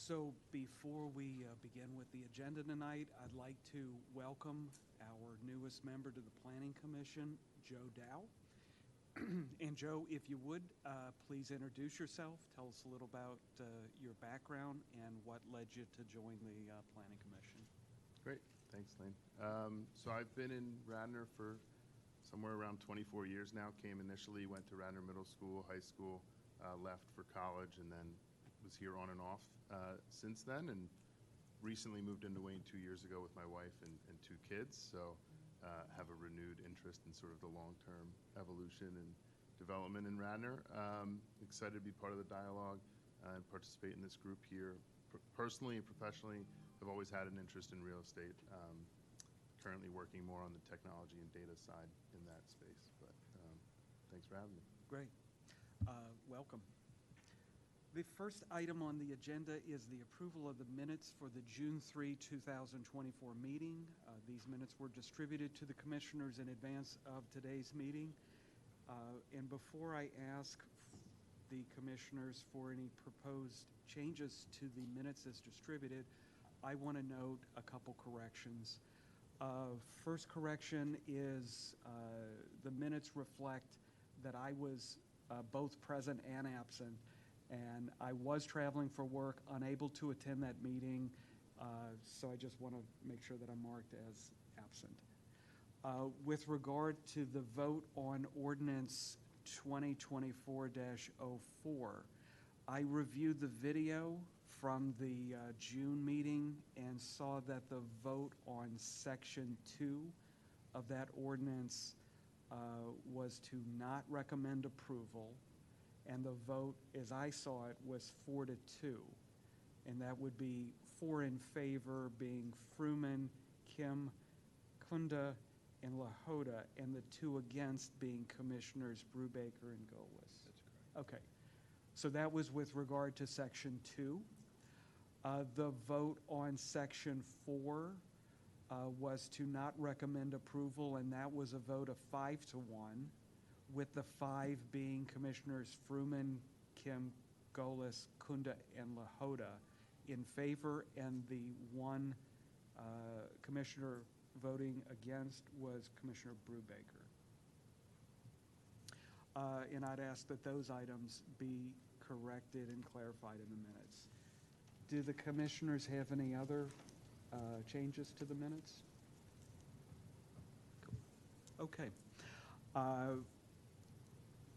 So before we begin with the agenda tonight, I'd like to welcome our newest member to the Planning Commission, Joe Dow. And Joe, if you would, please introduce yourself. Tell us a little about your background and what led you to join the Planning Commission. Great. Thanks, Lane. So I've been in Radnor for somewhere around 24 years now. Came initially, went to Radnor Middle School, high school, left for college, and then was here on and off since then, and recently moved into Wayne 2 years ago with my wife and 2 kids. So have a renewed interest in sort of the long-term evolution and development in Radnor. Excited to be part of the dialogue and participate in this group here. Personally and professionally, I've always had an interest in real estate. Currently working more on the technology and data side in that space. But thanks for having me. Great. Welcome. The first item on the agenda is the approval of the minutes for the June 3, 2024 meeting. These minutes were distributed to the commissioners in advance of today's meeting. And before I ask the commissioners for any proposed changes to the minutes as distributed, I want to note a couple corrections. First correction is the minutes reflect that I was both present and absent. And I was traveling for work, unable to attend that meeting, so I just want to make sure that I'm marked as absent. With regard to the vote on ordinance 2024-04, I reviewed the video from the June meeting and saw that the vote on section 2 of that ordinance was to not recommend approval. And the vote, as I saw it, was 4-2. And that would be 4 in favor being Fruman, Kim, Kunda, and Lahota, and the 2 against being Commissioners Brubaker and Golis. That's correct. Okay. So that was with regard to section 2. The vote on section 4 was to not recommend approval, and that was a vote of 5-1. With the 5 being Commissioners Fruman, Kim, Golis, Kunda, and Lahota in favor, and the 1 commissioner voting against was Commissioner Brubaker. And I'd ask that those items be corrected and clarified in the minutes. Do the commissioners have any other changes to the minutes? Okay.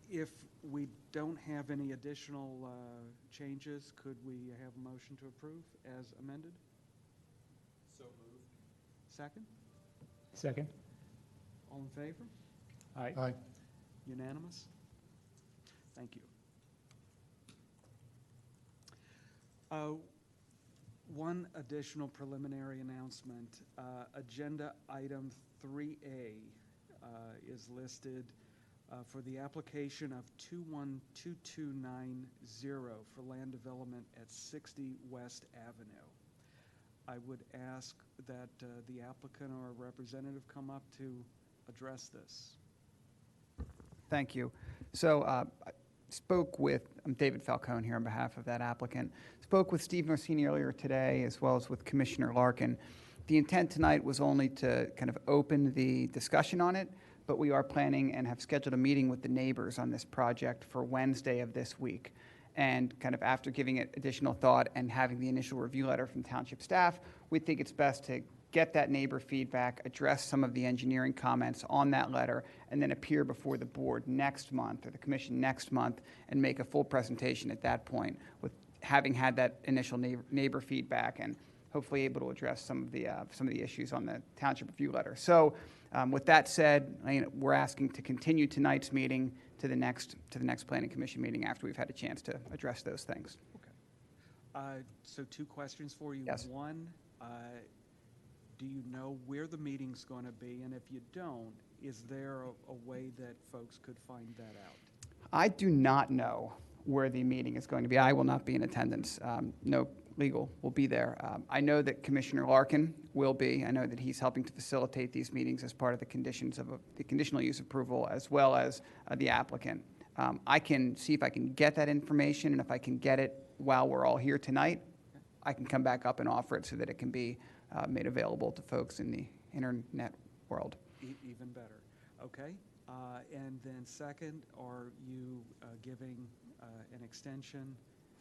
If we don't have any additional changes, could we have a motion to approve as amended? So moved. Second? Second. All in favor? Aye. Aye. Unanimous? Thank you. One additional preliminary announcement. Agenda item 3A is listed for the application of 212290 for land development at 60 West Avenue. I would ask that the applicant or a representative come up to address this. Thank you. So I I'm David Falcone here on behalf of that applicant. Spoke with Steve Norsini earlier today, as well as with Commissioner Larkin. The intent tonight was only to kind of open the discussion on it, but we are planning and have scheduled a meeting with the neighbors on this project for Wednesday of this week. And kind of after giving it additional thought and having the initial review letter from Township staff, we think it's best to get that neighbor feedback, address some of the engineering comments on that letter, and then appear before the board next month, or the commission next month, and make a full presentation at that point, with having had that initial neighbor feedback and hopefully able to address some of the issues on the Township review letter. So with that said, we're asking to continue tonight's meeting to the next Planning Commission meeting after we've had a chance to address those things. Okay. So 2 questions for you. Yes. One, do you know where the meeting's going to be? And if you don't, is there a way that folks could find that out? I do not know where the meeting is going to be. I will not be in attendance. No legal will be there. I know that Commissioner Larkin will be. I know that he's helping to facilitate these meetings as part of the conditions of the conditional use approval, as well as the applicant. I can see if I can get that information, and if I can get it while we're all here tonight, I can come back up and offer it so that it can be made available to folks in the internet world. Even better. Okay. And then second, are you giving an extension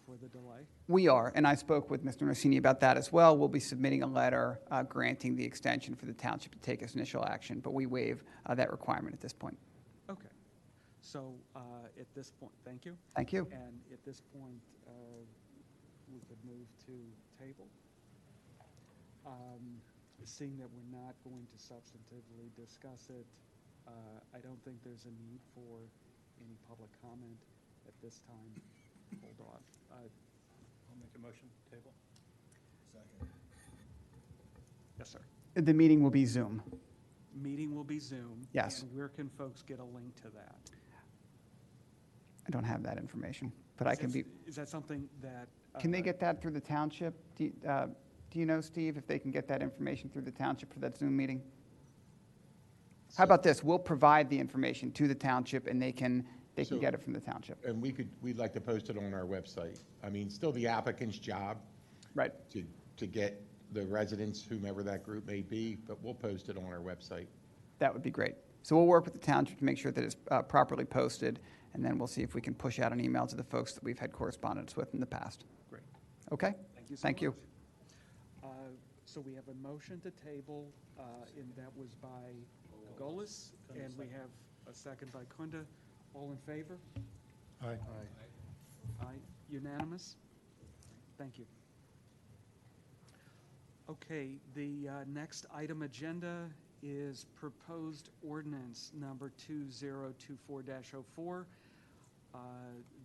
for the delay? We are, and I spoke with Mr. Norsini about that as well. We'll be submitting a letter granting the extension for the township to take its initial action, but we waive that requirement at this point. Okay. So at this point, thank you. Thank you. And at this point, we could move to table. Seeing that we're not going to substantively discuss it, I don't think there's a need for any public comment at this time. Hold on. I'll make a motion, table. Second. Yes, sir. The meeting will be Zoom. Meeting will be Zoom. Yes. And where can folks get a link to that? I don't have that information, but I can be, Is that something that? can they get that through the township? Do you know, Steve, if they can get that information through the township for that Zoom meeting? How about this? We'll provide the information to the township, and they can So- get it from the township. And we'd like to post it on our website. I mean, still the applicant's job Right. to get the residents, whomever that group may be, but we'll post it on our website. That would be great. So we'll work with the township to make sure that it's properly posted, and then we'll see if we can push out an email to the folks that we've had correspondence with in the past. Great. Okay? Thank you so Thank you. much. So we have a motion to table, and that was by Golis, and we have a second by Kunda. All in favor? Aye. Aye, unanimous? Thank you. Okay, the next item agenda is proposed ordinance number 2024-04.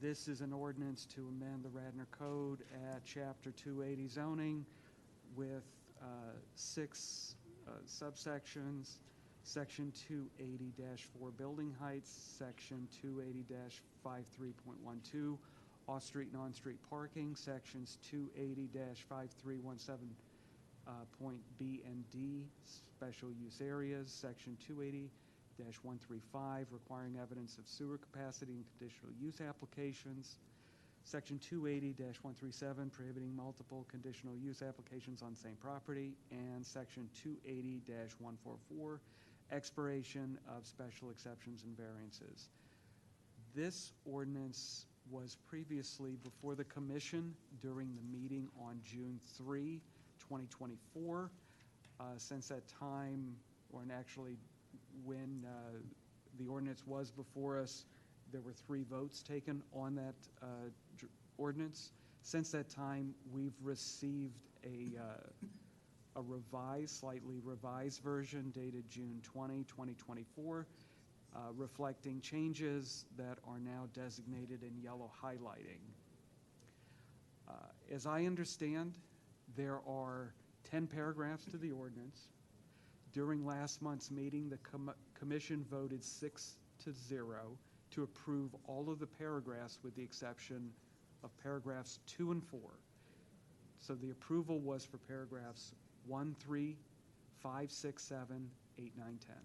This is an ordinance to amend the Radnor Code at Chapter 280 zoning with 6 subsections. Section 280-4 building heights, Section 280-53.12 off-street and on-street parking, Sections 280-5317 point B and D special use areas, Section 280-135 requiring evidence of sewer capacity and conditional use applications, Section 280-137 prohibiting multiple conditional use applications on same property, and Section 280-144 expiration of special exceptions and variances. This ordinance was previously before the commission during the meeting on June 3, 2024. Since that time, actually when the ordinance was before us, there were 3 votes taken on that ordinance. Since that time, we've received a revised, slightly revised version dated June 20, 2024, reflecting changes that are now designated in yellow highlighting. As I understand, there are 10 paragraphs to the ordinance. During last month's meeting, the commission voted 6-0 to approve all of the paragraphs with the exception of paragraphs 2 and 4. So the approval was for paragraphs 1, 3, 5, 6, 7, 8, 9, 10.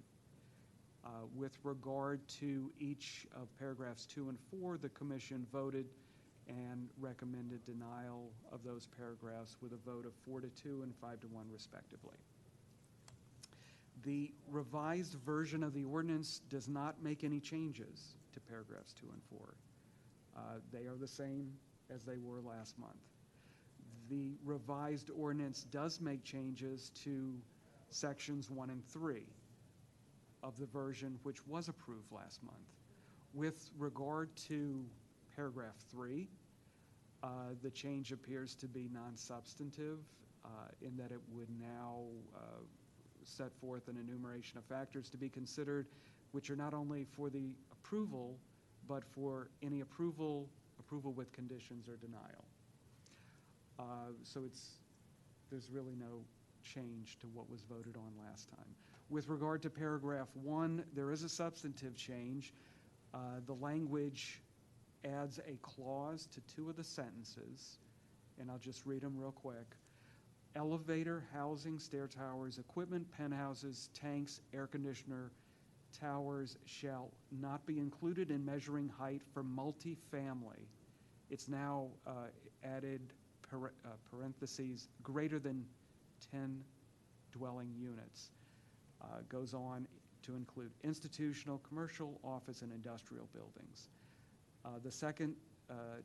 With regard to each of paragraphs 2 and 4, the commission voted and recommended denial of those paragraphs with a vote of 4-2 and 5-1 respectively. The revised version of the ordinance does not make any changes to paragraphs 2 and 4. They are the same as they were last month. The revised ordinance does make changes to sections 1 and 3 of the version which was approved last month. With regard to paragraph 3, the change appears to be non-substantive in that it would now set forth an enumeration of factors to be considered, which are not only for the approval, but for any approval with conditions or denial. So there's really no change to what was voted on last time. With regard to paragraph 1, there is a substantive change. The language adds a clause to 2 of the sentences, and I'll just read them real quick. Elevator, housing, stair towers, equipment, penthouses, tanks, air conditioner, towers shall not be included in measuring height for multifamily. It's now added parentheses, greater than 10 dwelling units. Goes on to include institutional, commercial, office, and industrial buildings. The second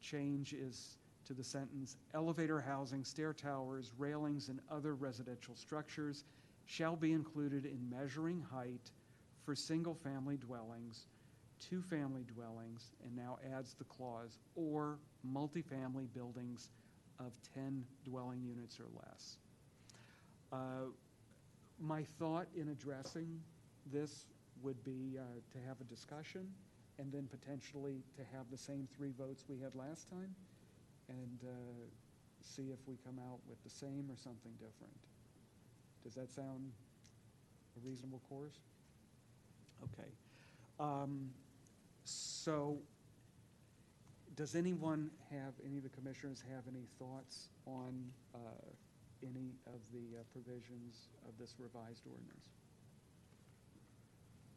change is to the sentence, elevator housing, stair towers, railings, and other residential structures shall be included in measuring height for single-family dwellings, two-family dwellings, and now adds the clause, or multifamily buildings of 10 dwelling units or less. My thought in addressing this would be to have a discussion and then potentially to have the same 3 votes we had last time and see if we come out with the same or something different. Does that sound a reasonable course? Okay. So does any of the commissioners have any thoughts on any of the provisions of this revised ordinance?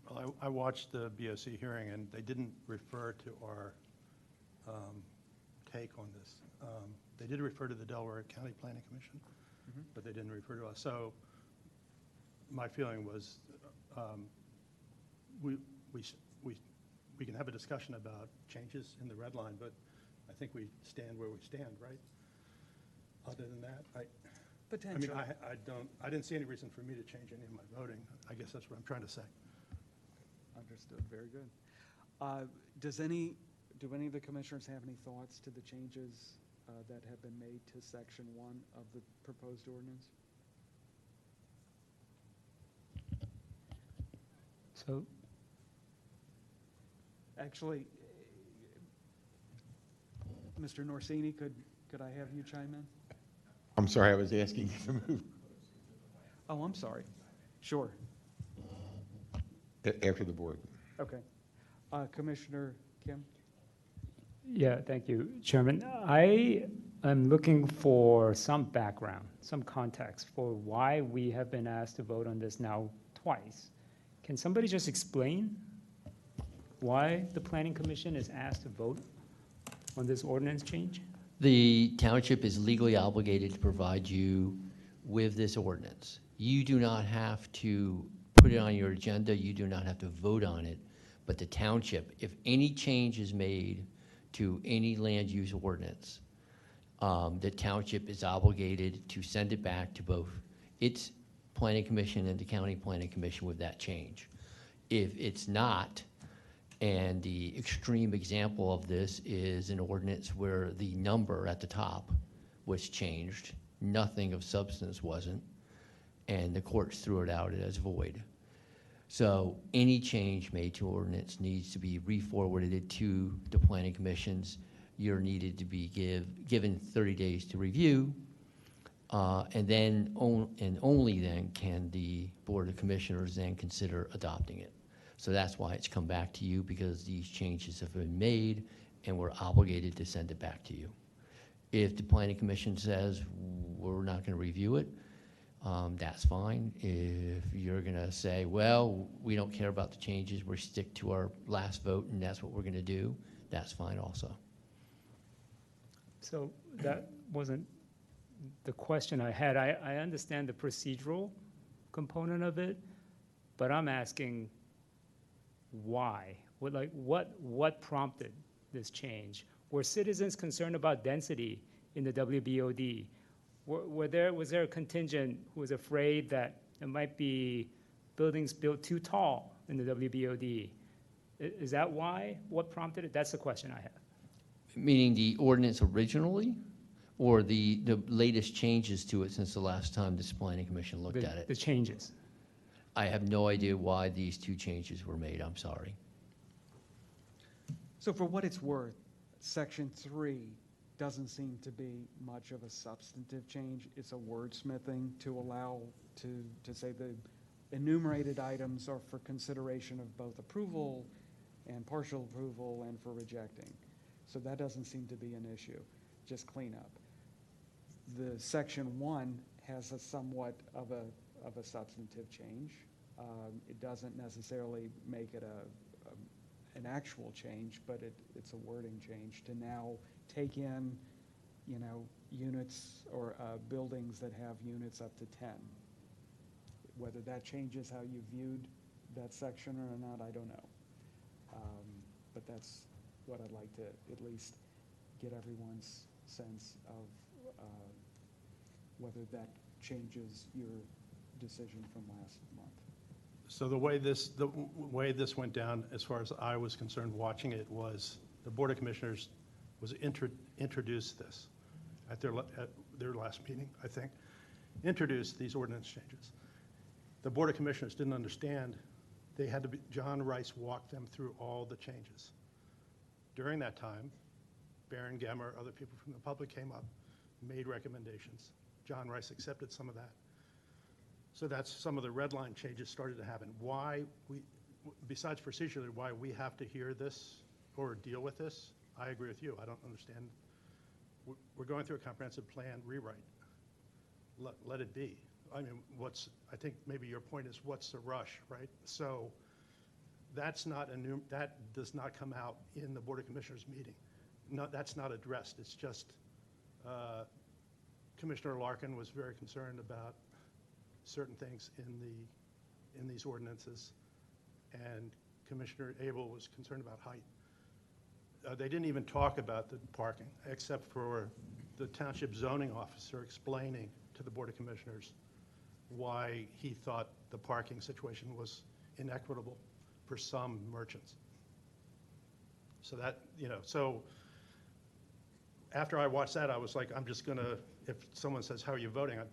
Well, I watched the BOC hearing, and they didn't refer to our take on this. They did refer to the Delaware County Planning Commission, but they didn't refer to us. So my feeling was we can have a discussion about changes in the red line, but I think we stand where we stand, right? Other than that, Potentially. I didn't see any reason for me to change any of my voting. I guess that's what I'm trying to say. Understood. Very good. Do any of the commissioners have any thoughts to the changes that have been made to Section 1 of the proposed ordinance? So, Actually, Mr. Norsini, could I have you chime in? I'm sorry, I was asking you to move Oh, I'm sorry. Sure. after the board. Okay. Commissioner Kim? yeah, thank you, Chairman. I am looking for some background, some context for why we have been asked to vote on this now twice. Can somebody just explain why the Planning Commission is asked to vote on this ordinance change? The township is legally obligated to provide you with this ordinance. You do not have to put it on your agenda, you do not have to vote on it, but the township, if any change is made to any land use ordinance, the township is obligated to send it back to both its planning commission and the county planning commission with that change. If it's not, and the extreme example of this is an ordinance where the number at the top was changed, nothing of substance wasn't, and the courts threw it out as void. So any change made to ordinance needs to be re-forwarded to the planning commissions. You're needed to be given 30 days to review, and then only then can the Board of Commissioners then consider adopting it. So that's why it's come back to you, because these changes have been made and we're obligated to send it back to you. If the Planning Commission says we're not going to review it, that's fine. If you're going to say, well, we don't care about the changes, we're stick to our last vote and that's what we're going to do, that's fine also. So that wasn't the question I had. I understand the procedural component of it, but I'm asking why? What prompted this change? Were citizens concerned about density in the WBOD? Was there a contingent who was afraid that it might be buildings built too tall in the WBOD? Is that why? What prompted it? That's the question I have. Meaning the ordinance originally, or the latest changes to it since the last time this planning commission looked at it? The changes. I have no idea why these 2 changes were made, I'm sorry. So for what it's worth, Section 3 doesn't seem to be much of a substantive change. It's a wordsmithing to allow to say the enumerated items are for consideration of both approval and partial approval and for rejecting. So that doesn't seem to be an issue, just cleanup. The Section 1 has a somewhat of a substantive change. It doesn't necessarily make it an actual change, but it's a wording change to now take in, units or buildings that have units up to 10. Whether that changes how you viewed that section or not, I don't know. But that's what I'd like to at least get everyone's sense of whether that changes your decision from last month. So the way this went down, as far as I was concerned watching it, was the Board of Commissioners was introduced this at their last meeting, I think, introduced these ordinance changes. The Board of Commissioners didn't understand. They had to be, John Rice walked them through all the changes. During that time, Baron Gemmer, other people from the public came up, made recommendations. John Rice accepted some of that. So that's some of the red line changes started to happen. Why we, besides procedurally, why we have to hear this or deal with this, I agree with you. I don't understand. We're going through a comprehensive plan rewrite. Let it be. I mean, I think maybe your point is what's the rush, right? So that's not that does not come out in the Board of Commissioners meeting. No, that's not addressed. It's just Commissioner Larkin was very concerned about certain things in these ordinances, and Commissioner Abel was concerned about height. They didn't even talk about the parking, except for the township zoning officer explaining to the Board of Commissioners why he thought the parking situation was inequitable for some merchants. So that, so after I watched that, I was like, I'm just gonna, if someone says, how are you voting? I'm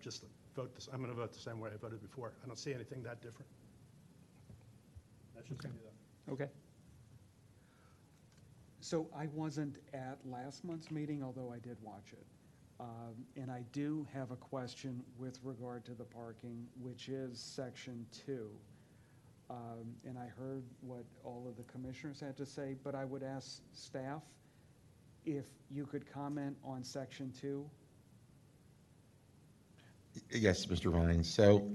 gonna vote the same way I voted before. I don't see anything that different. That should be that. Okay. So I wasn't at last month's meeting, although I did watch it. And I do have a question with regard to the parking, which is section 2. And I heard what all of the commissioners had to say, but I would ask staff if you could comment on section 2. Yes, Mr. Vines. So,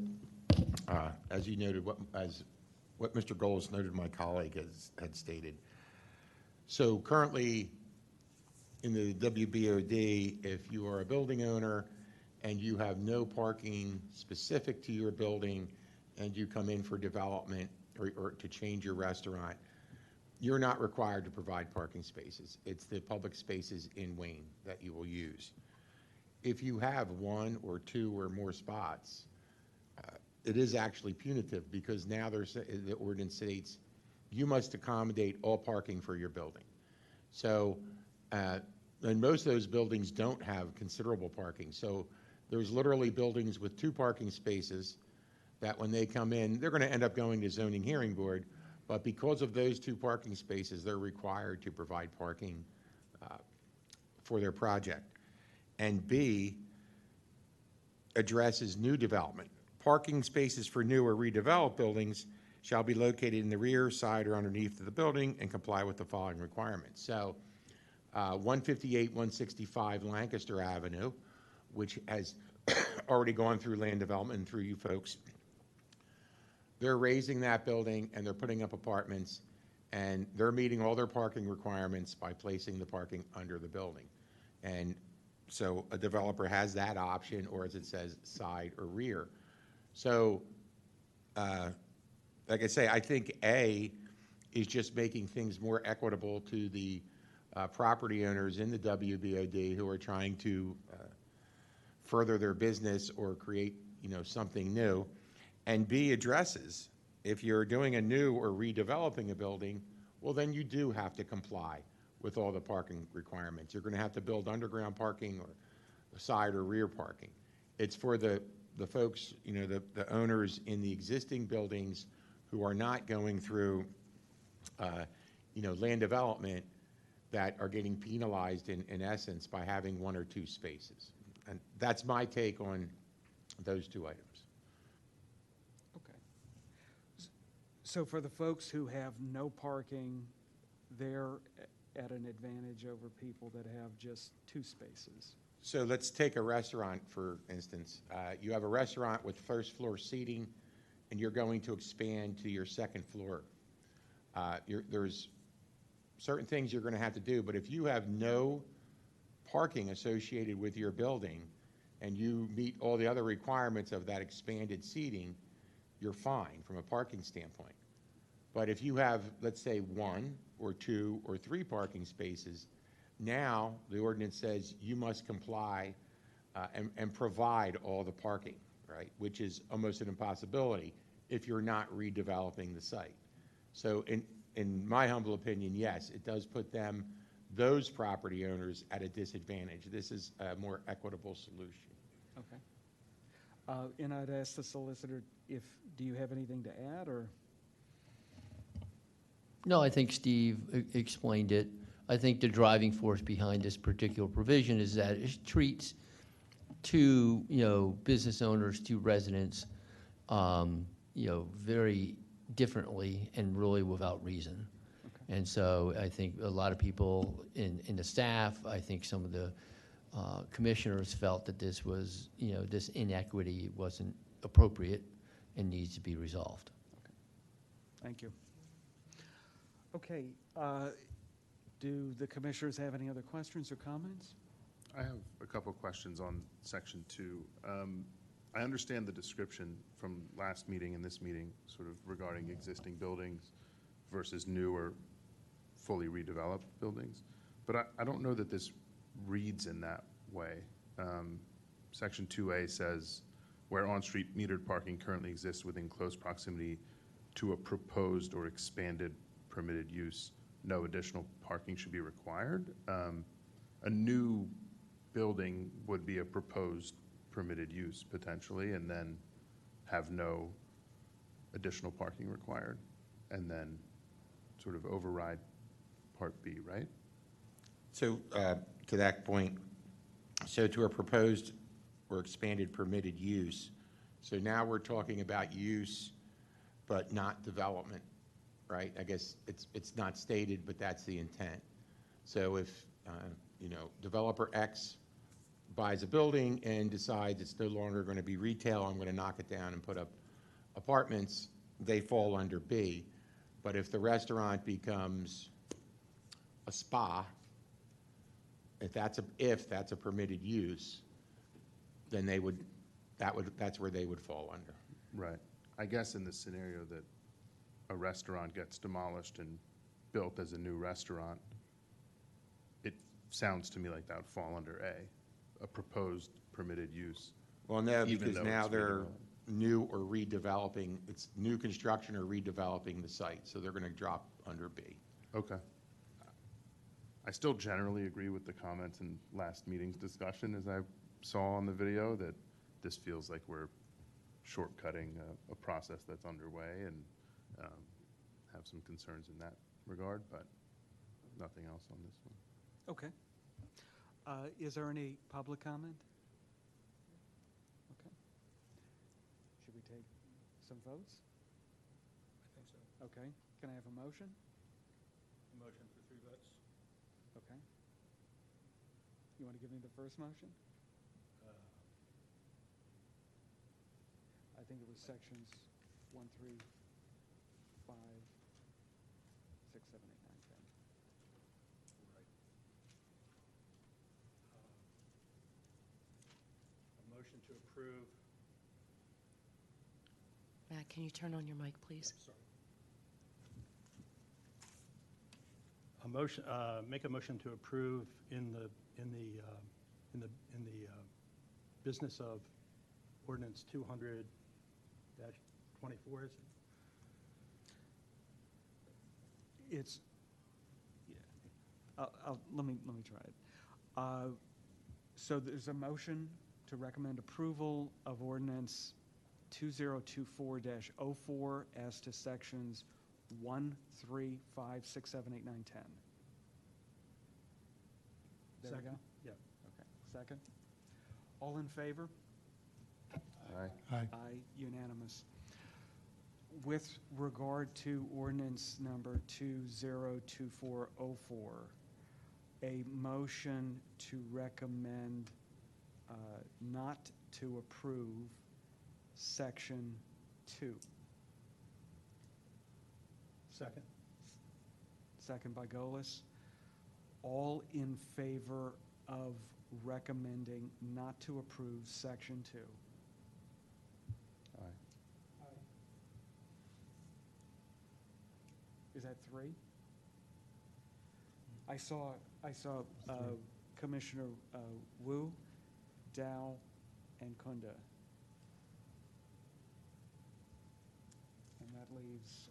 as you noted, what Mr. Goles noted, my colleague had stated. So currently, in the WBOD, if you are a building owner and you have no parking specific to your building and you come in for development or to change your restaurant, you're not required to provide parking spaces. It's the public spaces in Wayne that you will use. If you have 1 or 2 or more spots, it is actually punitive, because now the ordinance states you must accommodate all parking for your building. So, and most of those buildings don't have considerable parking. So there's literally buildings with 2 parking spaces that when they come in, they're going to end up going to zoning hearing board, but because of those 2 parking spaces, they're required to provide parking for their project. And B addresses new development. Parking spaces for new or redeveloped buildings shall be located in the rear, side, or underneath of the building and comply with the following requirements. So 158, 165 Lancaster Avenue, which has already gone through land development and through you folks, they're raising that building and they're putting up apartments, and they're meeting all their parking requirements by placing the parking under the building. And so a developer has that option, or as it says, side or rear. So, like I say, I think A is just making things more equitable to the property owners in the WBOD who are trying to further their business or create, something new. And B addresses, if you're doing a new or redeveloping a building, well, then you do have to comply with all the parking requirements. You're going to have to build underground parking or side or rear parking. It's for the folks, the owners in the existing buildings who are not going through, land development, that are getting penalized in essence by having 1 or 2 spaces. And that's my take on those 2 items. Okay. So for the folks who have no parking, they're at an advantage over people that have just 2 spaces. So let's take a restaurant, for instance. You have a restaurant with first floor seating, and you're going to expand to your 2nd floor. There's certain things you're going to have to do, but if you have no parking associated with your building, and you meet all the other requirements of that expanded seating, you're fine from a parking standpoint. But if you have, let's say, 1 or 2 or 3 parking spaces, now the ordinance says you must comply and provide all the parking, right? Which is almost an impossibility if you're not redeveloping the site. So in my humble opinion, yes, it does put those property owners at a disadvantage. This is a more equitable solution. Okay. And I'd ask the solicitor do you have anything to add, or? No, I think Steve explained it. I think the driving force behind this particular provision is that it treats two, business owners, two residents, very differently and really without reason. Okay. And so I think a lot of people in the staff, I think some of the commissioners felt that this was, this inequity wasn't appropriate and needs to be resolved. Thank you. Okay, do the commissioners have any other questions or comments? I have a couple of questions on section 2. I understand the description from last meeting and this meeting sort of regarding existing buildings versus new or fully redeveloped buildings, but I don't know that this reads in that way. Section 2A says, where on-street metered parking currently exists within close proximity to a proposed or expanded permitted use, no additional parking should be required. A new building would be a proposed permitted use potentially, and then have no additional parking required, and then sort of override Part B, right? So to that point, so to a proposed or expanded permitted use, so now we're talking about use but not development, right? I guess it's not stated, but that's the intent. So if, developer X buys a building and decides it's no longer going to be retail, I'm going to knock it down and put up apartments, they fall under B. But if the restaurant becomes a spa, if that's a permitted use, then that's where they would fall under. Right. I guess in the scenario that a restaurant gets demolished and built as a new restaurant, it sounds to me like that would fall under a proposed permitted use. Well, no, Even because though now it's they're redeveloped. new or redeveloping, it's new construction or redeveloping the site, so they're going to drop under B. Okay. I still generally agree with the comments in last meeting's discussion, as I saw on the video, that this feels like we're shortcutting a process that's underway, and have some concerns in that regard, but nothing else on this one. Okay. Is there any public comment? Okay. Should we take some votes? I think so. Okay. Can I have a motion? A motion for 3 votes? Okay. You want to give me the first motion? I think it was sections 1, 3, 5, 6, 7, 8, 9, 10. Right. A motion to approve. Matt, can you turn on your mic, please? Sorry. Make a motion to approve in the business of ordinance 200-24, is it? It's, yeah, let me try it. So there's a motion to recommend approval of ordinance 2024-04 as to sections 1, 3, 5, 6, 7, 8, 9, 10. There we go? Second? Yeah. Okay, second. All in favor? Aye. Aye. Aye, unanimous. With regard to ordinance number 2024-04, a motion to recommend not to approve section 2. Second? Second by Golis. All in favor of recommending not to approve Section 2? Aye. Is that 3? I saw Commissioner Wu, Dow, and Kunda. And that leaves,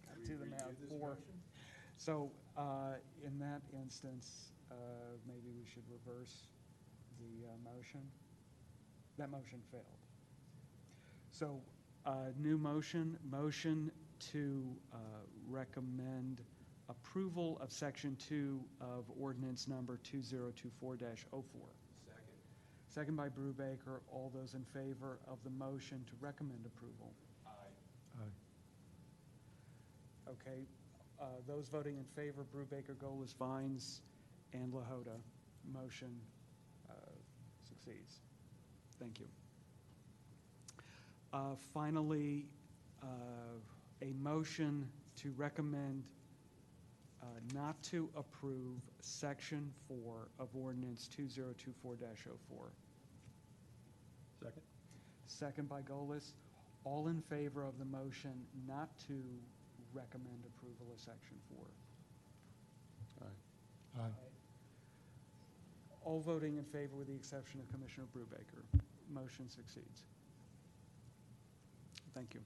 got to the math, 4. So in that instance, maybe we should reverse the motion. That motion failed. So new motion to recommend approval of Section 2 of ordinance number 2024-04. Second by Brubaker. All those in favor of the motion to recommend approval? Aye. Okay. Those voting in favor, Brubaker, Golis, Vines, and Lahota. Motion succeeds. Thank you. Finally, a motion to recommend not to approve Section 4 of Ordinance 2024-04. Second? Second by Golis. All in favor of the motion not to recommend approval of Section 4? Aye. Aye. All voting in favor with the exception of Commissioner Brubaker. Motion succeeds. Thank you.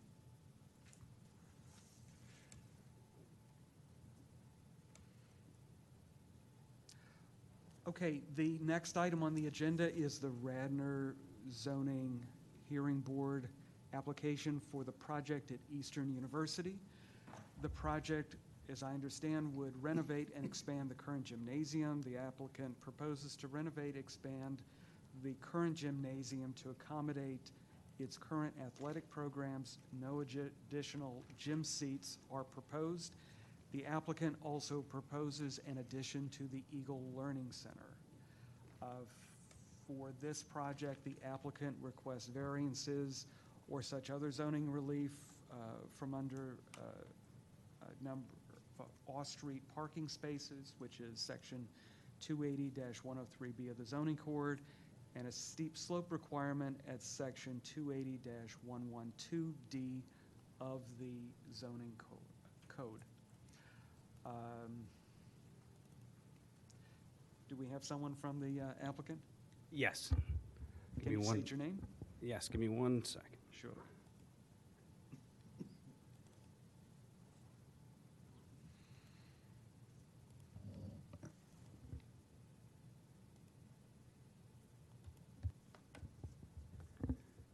Okay, the next item on the agenda is the Radnor Zoning Hearing Board application for the project at Eastern University. The project, as I understand, would renovate and expand the current gymnasium. The applicant proposes to renovate, expand the current gymnasium to accommodate its current athletic programs. No additional gym seats are proposed. The applicant also proposes an addition to the Eagle Learning Center. For this project, the applicant requests variances or such other zoning relief from under number of off-street parking spaces, which is Section 280-103B of the zoning code, and a steep slope requirement at Section 280-112D of the zoning code. Do we have someone from the applicant? Yes. Can you state your name? Yes, give me 1 second. Sure.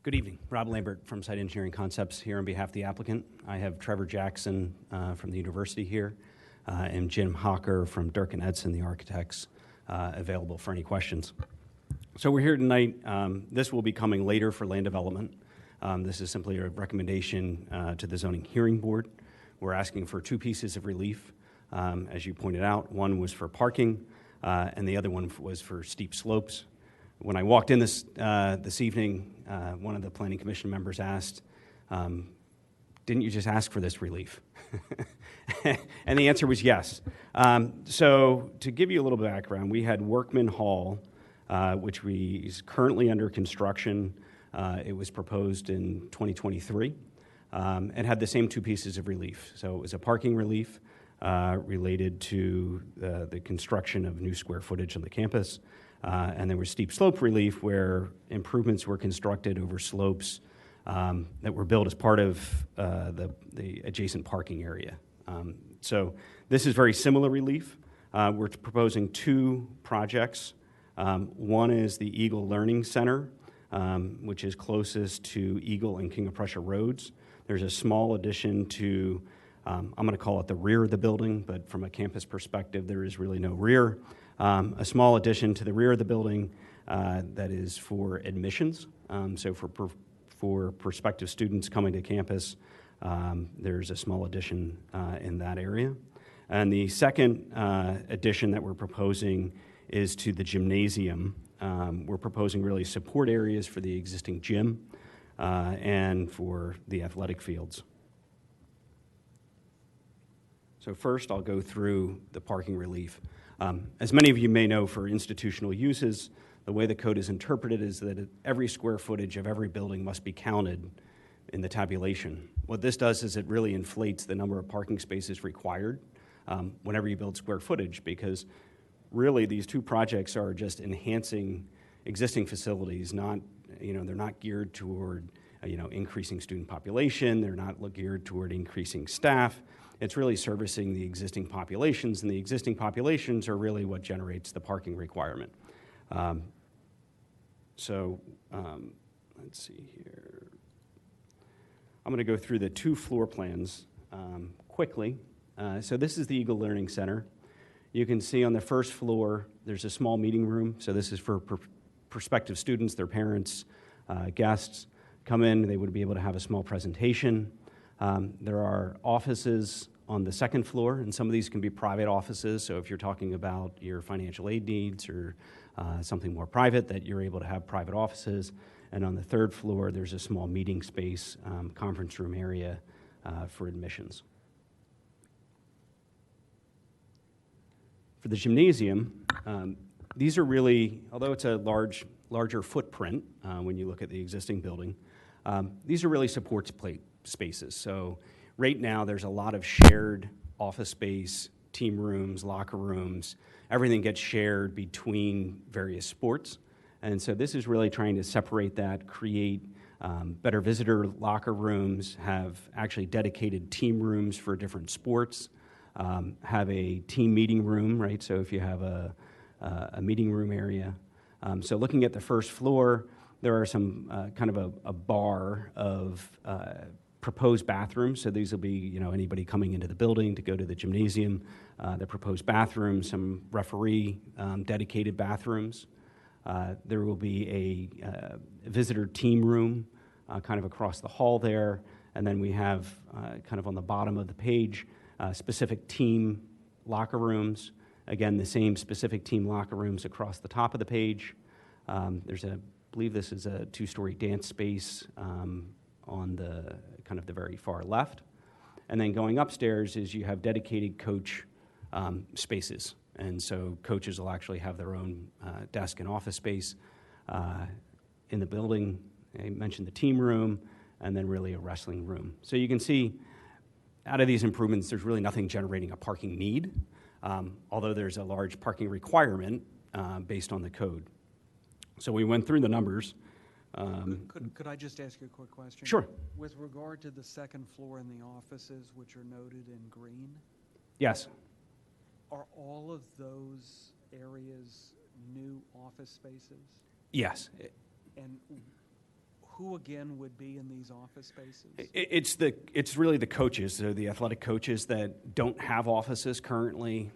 Good evening. Rob Lambert from Site Engineering Concepts here on behalf of the applicant. I have Trevor Jackson from the university here and Jim Hocker from Durkin Edson, the architects, available for any questions. So we're here tonight. This will be coming later for land development. This is simply a recommendation to the zoning hearing board. We're asking for 2 pieces of relief, as you pointed out. One was for parking, and the other one was for steep slopes. When I walked in this evening, one of the planning commission members asked, didn't you just ask for this relief? And the answer was yes. So to give you a little background, we had Workman Hall, which is currently under construction. It was proposed in 2023 and had the same 2 pieces of relief. So it was a parking relief related to the construction of new square footage on the campus. And there was steep slope relief where improvements were constructed over slopes that were built as part of the adjacent parking area. So this is very similar relief. We're proposing 2 projects. One is the Eagle Learning Center, which is closest to Eagle and King of Prussia roads. There's a small addition to, I'm going to call it the rear of the building, but from a campus perspective, there is really no rear. A small addition to the rear of the building that is for admissions. So for prospective students coming to campus, there's a small addition in that area. And the second addition that we're proposing is to the gymnasium. We're proposing really support areas for the existing gym and for the athletic fields. So first, I'll go through the parking relief. As many of you may know, for institutional uses, the way the code is interpreted is that every square footage of every building must be counted in the tabulation. What this does is it really inflates the number of parking spaces required whenever you build square footage, because really these two projects are just enhancing existing facilities, not, they're not geared toward, increasing student population, they're not geared toward increasing staff. It's really servicing the existing populations, and the existing populations are really what generates the parking requirement. Let's see here. I'm going to go through the two floor plans quickly. So this is the Eagle Learning Center. You can see on the first floor, there's a small meeting room. So this is for prospective students, their parents, guests come in. They would be able to have a small presentation. There are offices on the second floor, and some of these can be private offices. So if you're talking about your financial aid needs or something more private, that you're able to have private offices. And on the third floor, there's a small meeting space, conference room area for admissions. For the gymnasium, these are really, although it's a larger footprint when you look at the existing building, these are really support spaces. So right now, there's a lot of shared office space, team rooms, locker rooms. Everything gets shared between various sports. And so this is really trying to separate that, create better visitor locker rooms, have actually dedicated team rooms for different sports, have a team meeting room, right? So if you have a meeting room area. So looking at the first floor, there are some kind of a bar of proposed bathrooms. So these will be, anybody coming into the building to go to the gymnasium, the proposed bathrooms, some referee dedicated bathrooms. There will be a visitor team room kind of across the hall there. And then we have kind of on the bottom of the page, specific team locker rooms. Again, the same specific team locker rooms across the top of the page. I believe this is a two-story dance space on the kind of the very far left. And then going upstairs is you have dedicated coach spaces. And so coaches will actually have their own desk and office space in the building. I mentioned the team room, and then really a wrestling room. So you can see out of these improvements, there's really nothing generating a parking need, although there's a large parking requirement based on the code. So we went through the numbers. Could I just ask you a quick question? Sure. With regard to the second floor and the offices, which are noted in green, Yes. are all of those areas new office spaces? Yes. And who again would be in these office spaces? It's really the coaches, so the athletic coaches that don't have offices currently.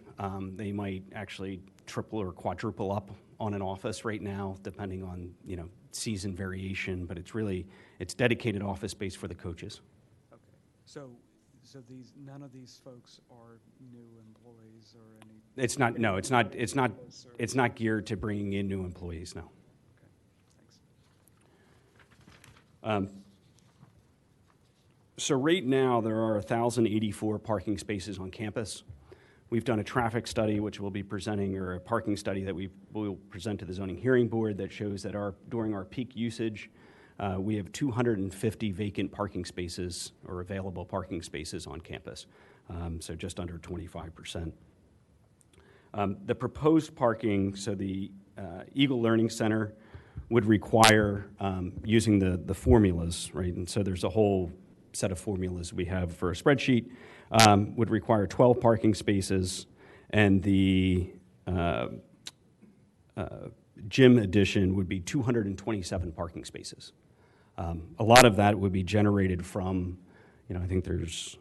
They might actually triple or quadruple up on an office right now, depending on season variation. But it's dedicated office space for the coaches. Okay, so none of these folks are new employees or any. It's not geared to bringing in new employees. No. Okay, thanks. So right now, there are 1,084 parking spaces on campus. We've done a traffic study, which we'll be presenting, or a parking study that we will present to the zoning hearing board that shows that during our peak usage, we have 250 vacant parking spaces or available parking spaces on campus, so just under 25%. The proposed parking, so the Eagle Learning Center would require using the formulas, right? And so there's a whole set of formulas we have for a spreadsheet, would require 12 parking spaces, and the gym addition would be 227 parking spaces. A lot of that would be generated from, I think there's,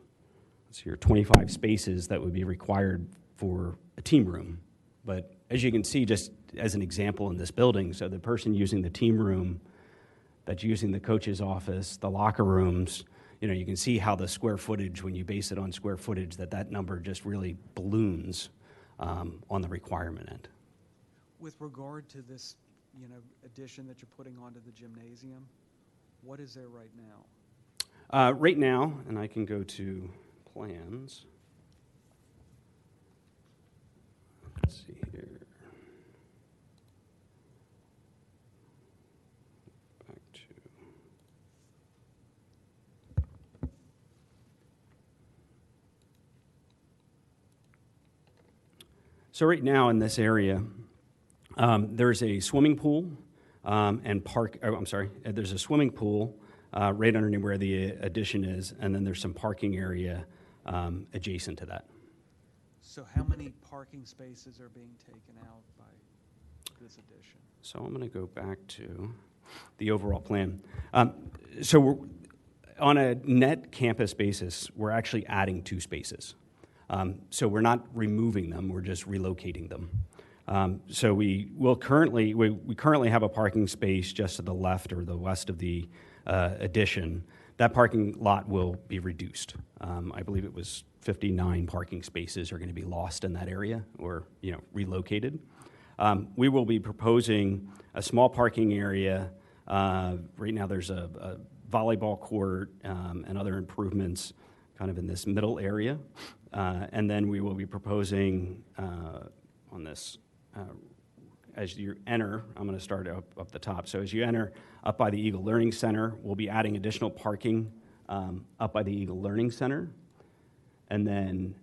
25 spaces that would be required for a team room. But as you can see, just as an example in this building, so the person using the team room, that's using the coach's office, the locker rooms, you can see how the square footage, when you base it on square footage, that number just really balloons on the requirement end. With regard to this, addition that you're putting onto the gymnasium, what is there right now? Right now, and I can go to plans. let's see here. Back to. So right now in this area, there's a swimming pool there's a swimming pool right underneath where the addition is, and then there's some parking area adjacent to that. So how many parking spaces are being taken out by this addition? So I'm going to go back to the overall plan. So we're, on a net campus basis, we're actually adding 2 spaces. So we're not removing them, we're just relocating them. So we currently have a parking space just to the left or the west of the addition. That parking lot will be reduced. I believe it was 59 parking spaces are going to be lost in that area or relocated. We will be proposing a small parking area. Right now there's a volleyball court and other improvements kind of in this middle area. And then we will be proposing on this, as you enter, I'm going to start up the top. So as you enter up by the Eagle Learning Center, we'll be adding additional parking up by the Eagle Learning Center. And then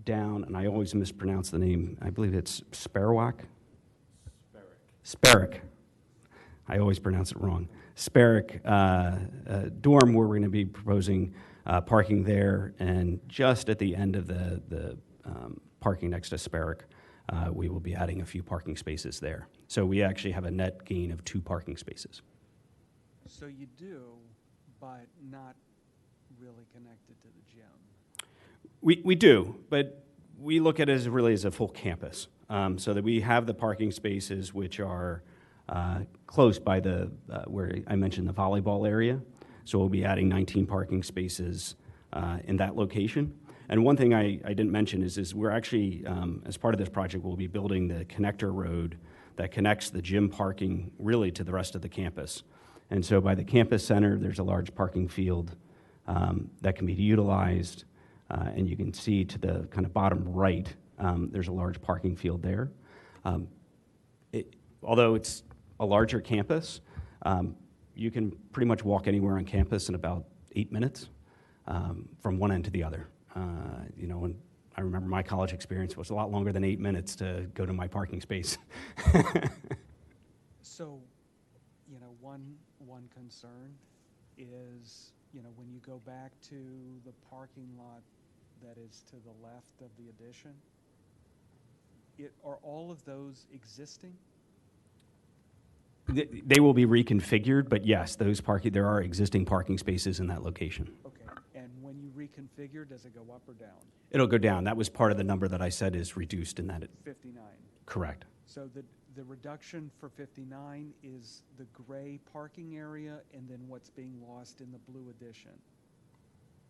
down, and I always mispronounce the name, I believe it's Sparrowack? Sparrock. I always pronounce it wrong. Sparrock dorm, where we're going to be proposing parking there, and just at the end of the parking next to Sparrock, we will be adding a few parking spaces there. So we actually have a net gain of 2 parking spaces. So you do, but not really connected to the gym. We do, but we look at it as really as a full campus, so that we have the parking spaces which are close by the where I mentioned the volleyball area. So we'll be adding 19 parking spaces in that location. And one thing I didn't mention is we're actually, as part of this project, we'll be building the connector road that connects the gym parking really to the rest of the campus. And so by the campus center, there's a large parking field that can be utilized. And you can see to the kind of bottom right, there's a large parking field there. Although it's a larger campus, you can pretty much walk anywhere on campus in about 8 minutes from one end to the other. And I remember my college experience was a lot longer than 8 minutes to go to my parking space. So, one concern is, when you go back to the parking lot that is to the left of the addition, are all of those existing? They will be reconfigured, but yes, there are existing parking spaces in that location. Okay, and when you reconfigure, does it go up or down? It'll go down. That was part of the number that I said is reduced in that. 59. Correct. So the reduction for 59 is the gray parking area and then what's being lost in the blue addition.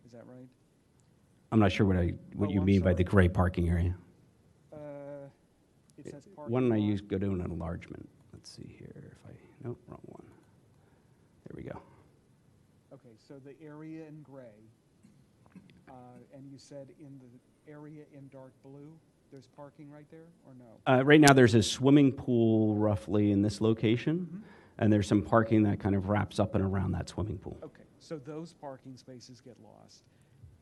Is that right? I'm not sure what you I'm mean by sorry. the gray parking area. It says parking Why don't I lot. go to an enlargement? Let's see here nope, wrong one. There we go. Okay, so the area in gray, and you said in the area in dark blue, there's parking right there, or no? Right now, there's a swimming pool roughly in this location, and there's some parking that kind of wraps up and around that swimming pool. Okay, so those parking spaces get lost.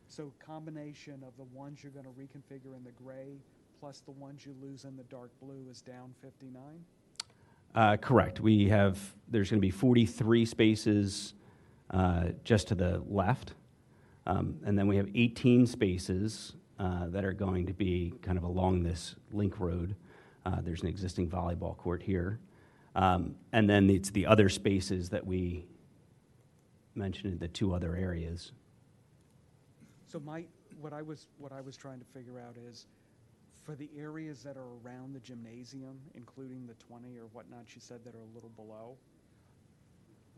So combination of the ones you're going to reconfigure in the gray plus the ones you lose in the dark blue is down 59? Correct. There's going to be 43 spaces just to the left, and then we have 18 spaces that are going to be kind of along this link road. There's an existing volleyball court here. And then it's the other spaces that we mentioned in the 2 other areas. So what I was trying to figure out is, for the areas that are around the gymnasium, including the 20 or whatnot you said that are a little below,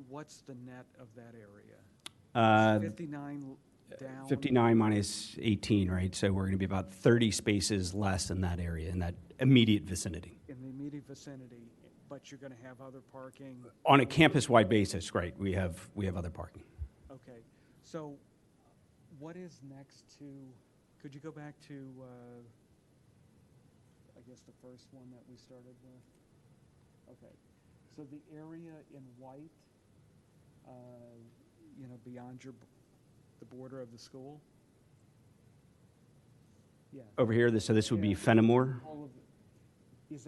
what's the net of that area? 59 down? 59 minus 18, right? So we're going to be about 30 spaces less in that area, in that immediate vicinity. In the immediate vicinity, but you're going to have other parking? On a campus-wide basis, right, we have other parking. Okay, so what is next to, could you go back to, I guess, the first one that we started with. Okay, so the area in white, beyond the border of the school? Yeah. Over here, so this would be Yeah. Fenimore. All of it. Is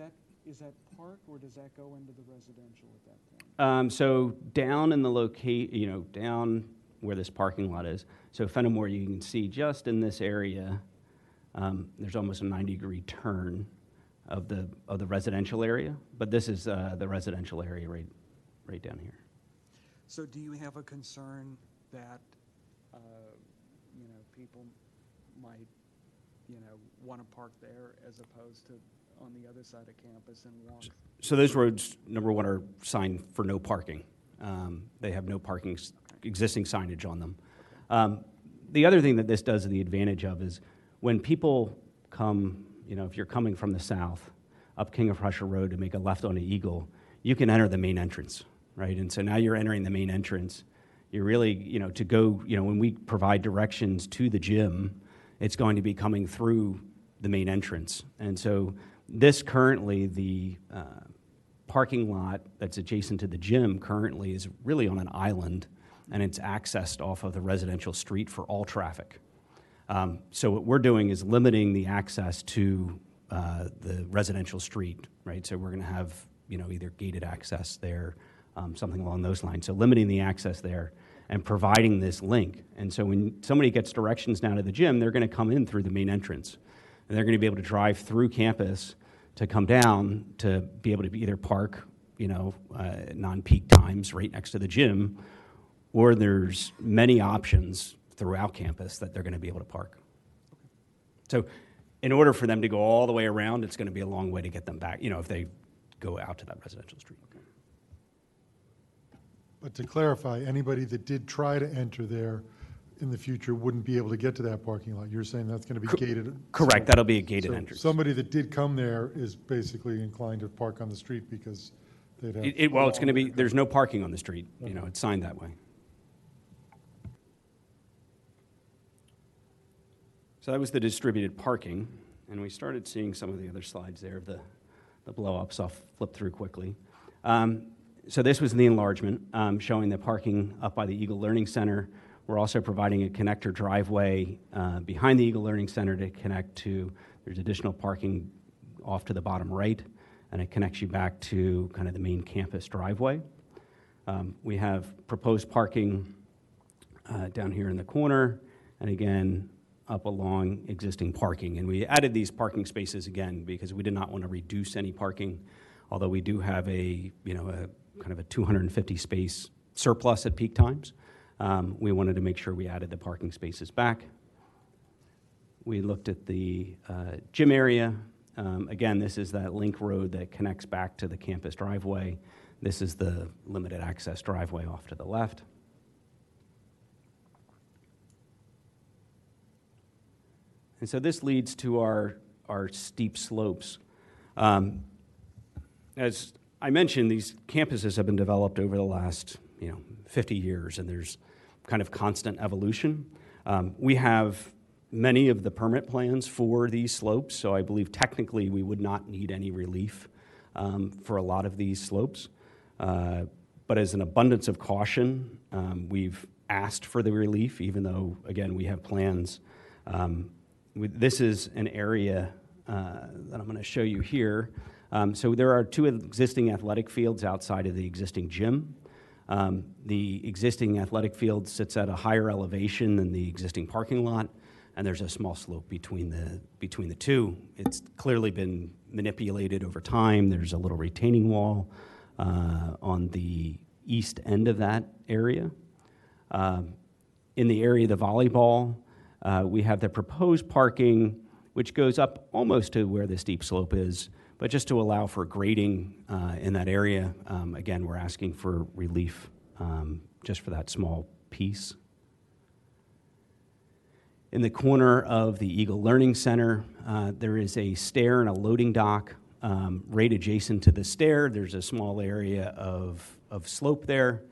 that park, or does that go into the residential at that point? So down in the down where this parking lot is, so Fenimore, you can see just in this area, there's almost a 90-degree turn of the residential area, but this is the residential area right down here. So do you have a concern that, people might, want to park there as opposed to on the other side of campus and walk? So those roads, number one, are signed for no parking. They have no parking, existing signage on them. The other thing that this does, the advantage of, is when people come, if you're coming from the south up King of Prussia Road to make a left on the Eagle, you can enter the main entrance, right? And so now you're entering the main entrance. You're really, to go, when we provide directions to the gym, it's going to be coming through the main entrance. And so this currently, the parking lot that's adjacent to the gym currently is really on an island, and it's accessed off of the residential street for all traffic. So what we're doing is limiting the access to the residential street, right? So we're going to have, either gated access there, something along those lines. So limiting the access there and providing this link. And so when somebody gets directions down to the gym, they're going to come in through the main entrance, and they're going to be able to drive through campus to come down to be able to either park, non-peak times right next to the gym, or there's many options throughout campus that they're going to be able to park. So in order for them to go all the way around, it's going to be a long way to get them back, if they go out to that residential street. But to clarify, anybody that did try to enter there in the future wouldn't be able to get to that parking lot. You're saying that's going to be gated? Correct, that'll be a gated So entrance. somebody that did come there is basically inclined to park on the street because they'd have... Well, it's going to be, there's no parking on the street, it's signed that way. So that was the distributed parking, and we started seeing some of the other slides there of the blow-ups. I'll flip through quickly. So this was the enlargement, showing the parking up by the Eagle Learning Center. We're also providing a connector driveway behind the Eagle Learning Center to connect to, there's additional parking off to the bottom right, and it connects you back to kind of the main campus driveway. We have proposed parking down here in the corner, and again, up along existing parking. And we added these parking spaces again because we did not want to reduce any parking, although we do have a kind of a 250 space surplus at peak times. We wanted to make sure we added the parking spaces back. We looked at the gym area. Again, this is that link road that connects back to the campus driveway. This is the limited access driveway off to the left. And so this leads to our steep slopes. As I mentioned, these campuses have been developed over the last 50 years, and there's kind of constant evolution. We have many of the permit plans for these slopes, so I believe technically we would not need any relief for a lot of these slopes. But as an abundance of caution, we've asked for the relief, even though, again, we have plans. This is an area that I'm going to show you here. So there are two existing athletic fields outside of the existing gym. The existing athletic field sits at a higher elevation than the existing parking lot, and there's a small slope between the two. It's clearly been manipulated over time. There's a little retaining wall on the east end of that area. In the area of the volleyball, we have the proposed parking, which goes up almost to where the steep slope is, but just to allow for grading in that area. Again, we're asking for relief just for that small piece. In the corner of the Eagle Learning Center, there is a stair and a loading dock. Right adjacent to the stair, there's a small area of slope there.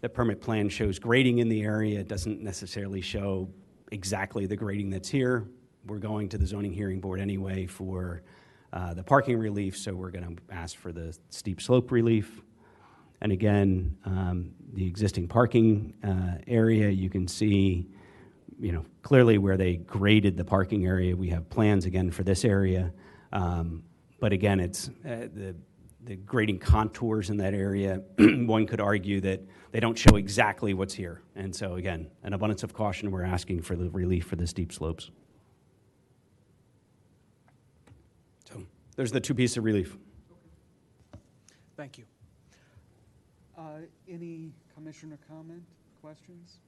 The permit plan shows grading in the area. It doesn't necessarily show exactly the grading that's here. We're going to the zoning hearing board anyway for the parking relief, so we're going to ask for the steep slope relief. And again, the existing parking area, you can see, clearly where they graded the parking area. We have plans again for this area. But again, it's the grading contours in that area. One could argue that they don't show exactly what's here. And so again, an abundance of caution, we're asking for the relief for the steep slopes. So there's the two pieces of relief. Thank you. Any commissioner comment, questions?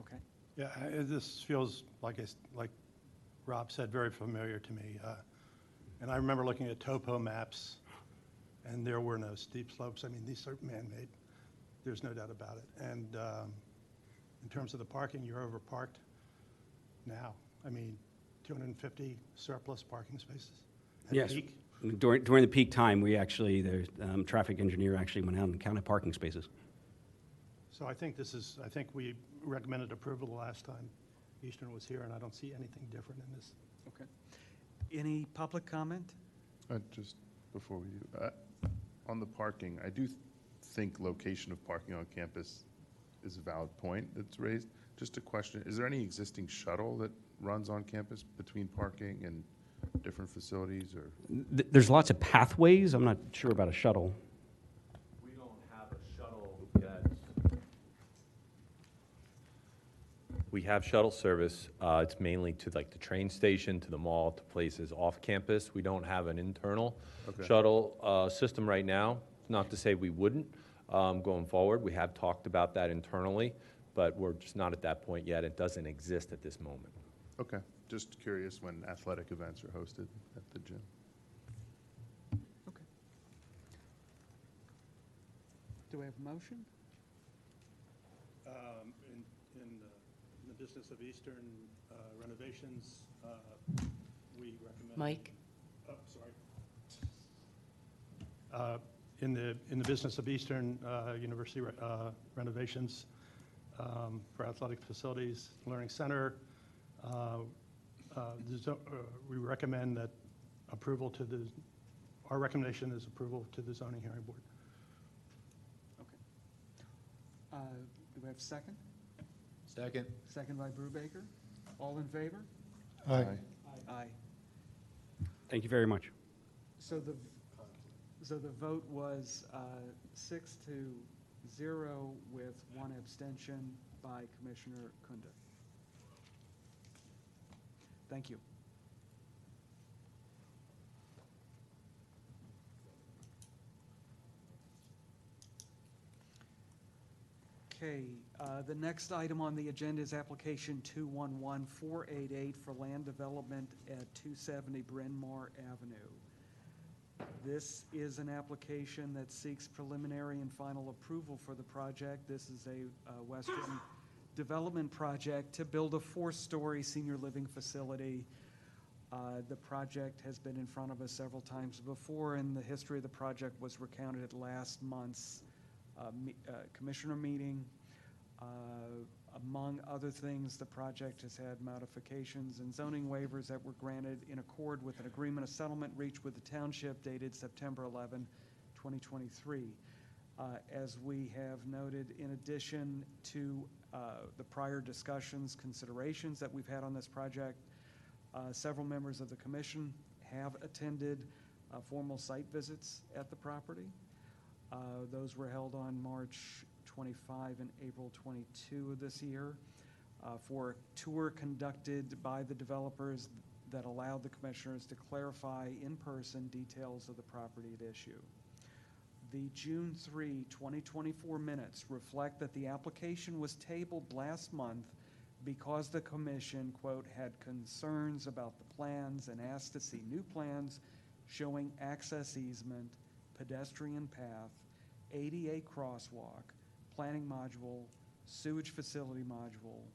Okay. Yeah, this feels like Rob said, very familiar to me. And I remember looking at topo maps, and there were no steep slopes. I mean, these are man-made. There's no doubt about it. And in terms of the parking, you're over-parked now. I mean, 250 surplus parking spaces at Yes. peak. During the peak time, the traffic engineer actually went out and counted parking spaces. So I think we recommended approval the last time Eastern was here, and I don't see anything different in this. Okay. Any public comment? Just before we do, on the parking, I do think location of parking on campus is a valid point that's raised. Just a question, is there any existing shuttle that runs on campus between parking and different facilities, or? There's lots of pathways. I'm not sure about a shuttle. We don't have a shuttle yet. We have shuttle service. It's mainly to like the train station, to the mall, to places off campus. We don't have an internal shuttle system right now. Not to say we wouldn't going forward. We have talked about that internally, but we're just not at that point yet. It doesn't exist at this moment. Okay, just curious when athletic events are hosted at the gym. Okay. Do we have a motion? In the business of Eastern renovations, we recommend. Mike? Oh, sorry. In the business of Eastern University renovations for athletic facilities, learning center, we recommend that our recommendation is approval to the zoning hearing board. Okay. Do we have a second? Second. Second by Brubaker. All in favor? Aye. Aye. Thank you very much. So the vote was 6-0 with one abstention by Commissioner Kunda. Thank you. Okay, the next item on the agenda is application 211488 for land development at 270 Bryn Mawr Avenue. This is an application that seeks preliminary and final approval for the project. This is a Western development project to build a 4-story senior living facility. The project has been in front of us several times before, and the history of the project was recounted at last month's commissioner meeting. Among other things, the project has had modifications and zoning waivers that were granted in accord with an agreement of settlement reached with the township dated September 11, 2023. As we have noted, in addition to the prior discussions, considerations that we've had on this project, several members of the commission have attended formal site visits at the property. Those were held on March 25 and April 22 of this year for a tour conducted by the developers that allowed the commissioners to clarify in person details of the property at issue. The June 3, 2024 minutes reflect that the application was tabled last month because the commission, quote, had concerns about the plans and asked to see new plans showing access easement, pedestrian path, ADA crosswalk, planning module, sewage facility module,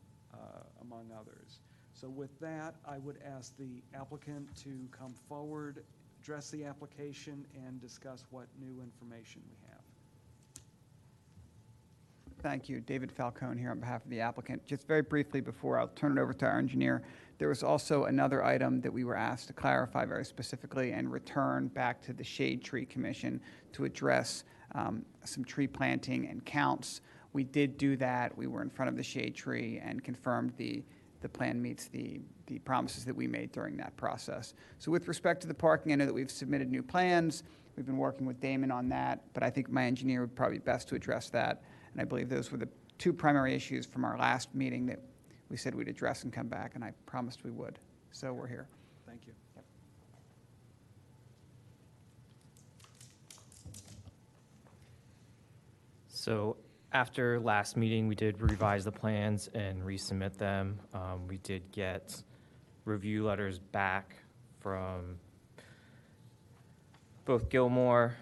among others. So with that, I would ask the applicant to come forward, address the application, and discuss what new information we have. Thank you. David Falcone here on behalf of the applicant. Just very briefly before I'll turn it over to our engineer, there was also another item that we were asked to clarify very specifically and return back to the Shade Tree Commission to address some tree planting and counts. We did do that. We were in front of the shade tree and confirmed the plan meets the promises that we made during that process. So with respect to the parking, I know that we've submitted new plans. We've been working with Damon on that, but I think my engineer would probably be best to address that. And I believe those were the two primary issues from our last meeting that we said we'd address and come back, and I promised we would. So we're here. Thank you. So after last meeting, we did revise the plans and resubmit them. We did get review letters back from both Gilmore,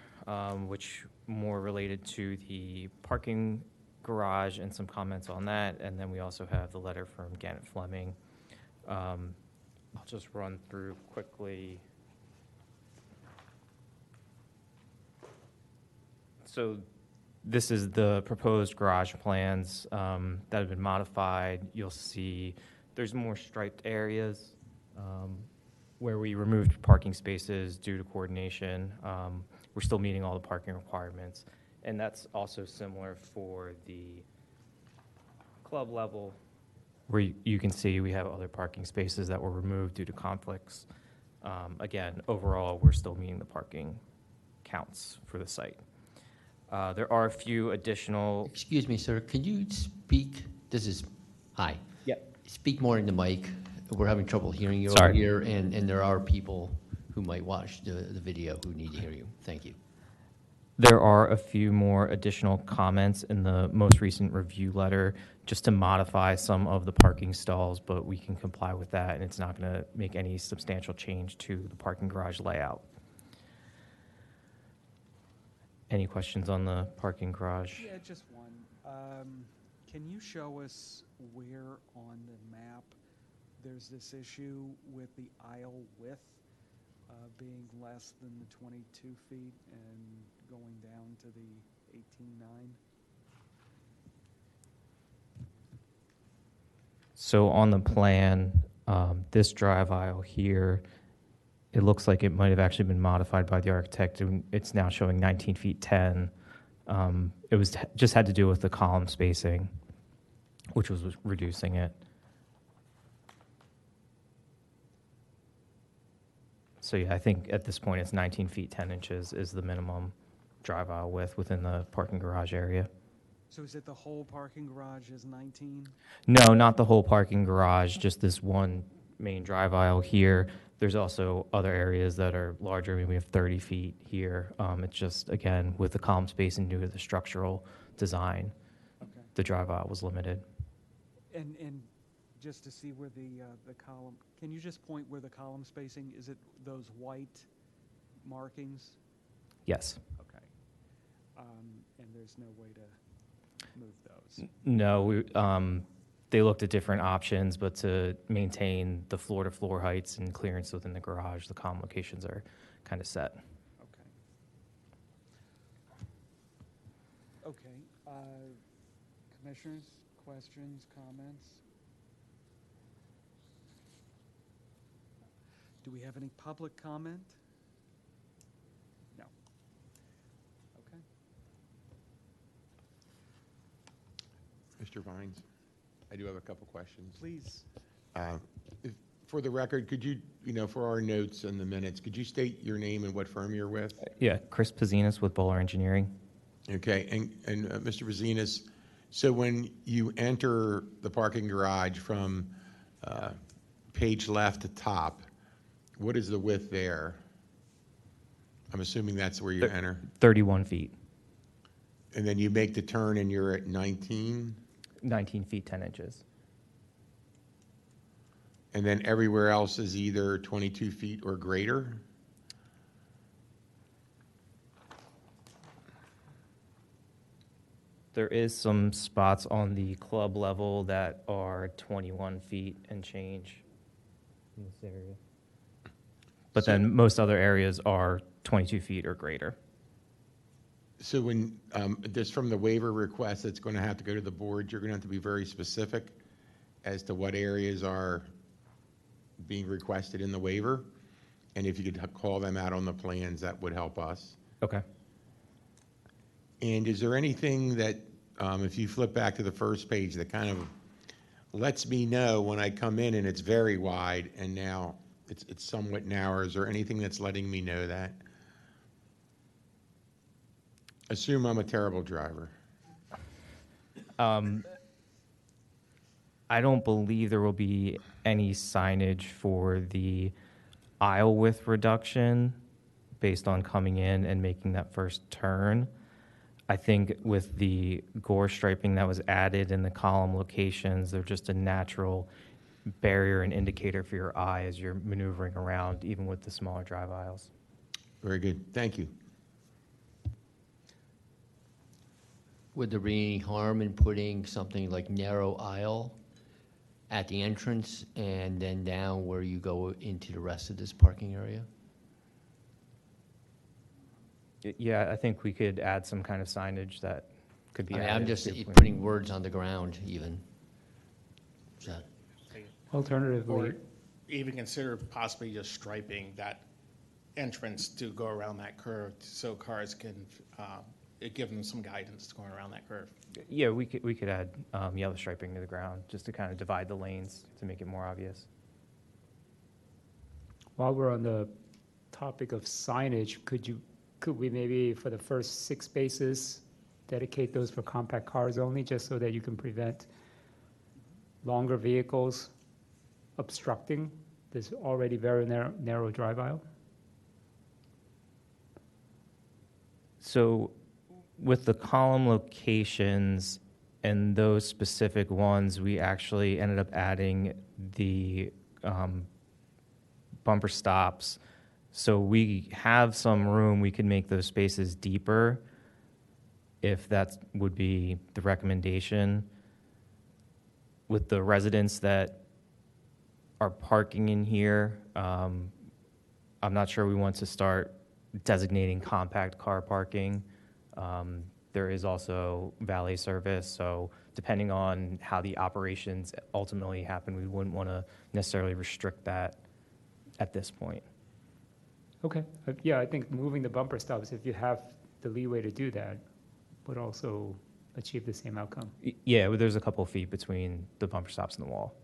which more related to the parking garage and some comments on that. And then we also have the letter from Gannett Fleming. I'll just run through quickly. So this is the proposed garage plans that have been modified. You'll see there's more striped areas where we removed parking spaces due to coordination. We're still meeting all the parking requirements. And that's also similar for the club level, where you can see we have other parking spaces that were removed due to conflicts. Again, overall, we're still meeting the parking counts for the site. There are a few additional. Excuse me, sir, could you speak, hi. Yep. Speak more in the mic. We're having trouble hearing you over Sorry. here, and there are people who might watch the video who need to hear you. Thank you. There are a few more additional comments in the most recent review letter just to modify some of the parking stalls, but we can comply with that, and it's not going to make any substantial change to the parking garage layout. Any questions on the parking garage? Yeah, just one. Can you show us where on the map there's this issue with the aisle width being less than the 22 feet and going down to the 18.9? So on the plan, this drive aisle here, it looks like it might have actually been modified by the architect, and it's now showing 19 feet 10. It was just had to do with the column spacing, which was reducing it. So yeah, I think at this point it's 19 feet 10 inches is the minimum drive aisle width within the parking garage area. So is it the whole parking garage is 19? No, not the whole parking garage, just this one main drive aisle here. There's also other areas that are larger. I mean, we have 30 feet here. It's just, again, with the column spacing due to the structural design, Okay. the drive aisle was limited. And just to see where the column, can you just point where the column spacing, is it those white markings? Yes. Okay. And there's no way to move those? No, they looked at different options, but to maintain the floor-to-floor heights and clearance within the garage, the column locations are kind of set. Okay. Okay. Commissioners, questions, comments? Do we have any public comment? No. Okay. Mr. Vines, I do have a couple questions. Please. For the record, could you, for our notes and the minutes, could you state your name and what firm you're with? Yeah, Chris Pazinas with Bowler Engineering. Okay, and Mr. Vazinas, so when you enter the parking garage from page left to top, what is the width there? I'm assuming that's where you enter. 31 feet. And then you make the turn and you're at 19? 19 feet 10 inches. And then everywhere else is either 22 feet or greater? There is some spots on the club level that are 21 feet and change in this area. But then most other areas are 22 feet or greater. So when, this from the waiver request, it's going to have to go to the board, you're going to have to be very specific as to what areas are being requested in the waiver. And if you could call them out on the plans, that would help us. Okay. And is there anything that, if you flip back to the first page, that kind of lets me know when I come in and it's very wide and now it's somewhat narrower? Is there anything that's letting me know that? Assume I'm a terrible driver. I don't believe there will be any signage for the aisle width reduction based on coming in and making that first turn. I think with the gore striping that was added in the column locations, they're just a natural barrier and indicator for your eye as you're maneuvering around, even with the smaller drive aisles. Very good, thank you. Would there be any harm in putting something like narrow aisle at the entrance and then down where you go into the rest of this parking area? Yeah, I think we could add some kind of signage that could be I mean, added. I'm just to- putting words on the ground even. Is that- Alternatively, Or even consider possibly just striping that entrance to go around that curve so cars can, give them some guidance going around that curve. Yeah, we could add yellow striping to the ground just to kind of divide the lanes to make it more obvious. while we're on the topic of signage, could we maybe, for the first 6 spaces, dedicate those for compact cars only, just so that you can prevent longer vehicles obstructing this already very narrow drive aisle? So with the column locations and those specific ones, we actually ended up adding the bumper stops. So we have some room, we could make those spaces deeper if that would be the recommendation. With the residents that are parking in here, I'm not sure we want to start designating compact car parking. There is also valet service, so depending on how the operations ultimately happen, we wouldn't want to necessarily restrict that at this point. Okay, yeah, I think moving the bumper stops, if you have the leeway to do that, would also achieve the same outcome. Yeah, well, there's a couple of feet between the bumper stops and the wall.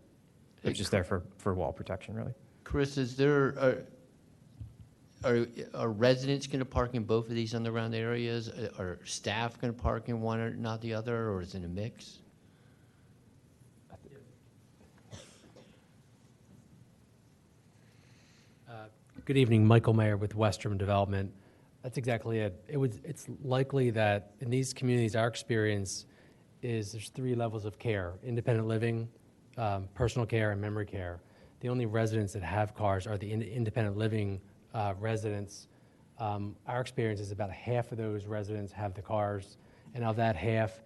It's just there for wall protection, really. Chris, is there, are residents going to park in both of these underground areas? Are staff going to park in one or not the other, or is it a mix? Good evening, Michael Mayer with Western Development. That's exactly it. It's likely that in these communities, our experience is there's 3 levels of care: independent living, personal care, and memory care. The only residents that have cars are the independent living residents. Our experience is about half of those residents have the cars, and of that half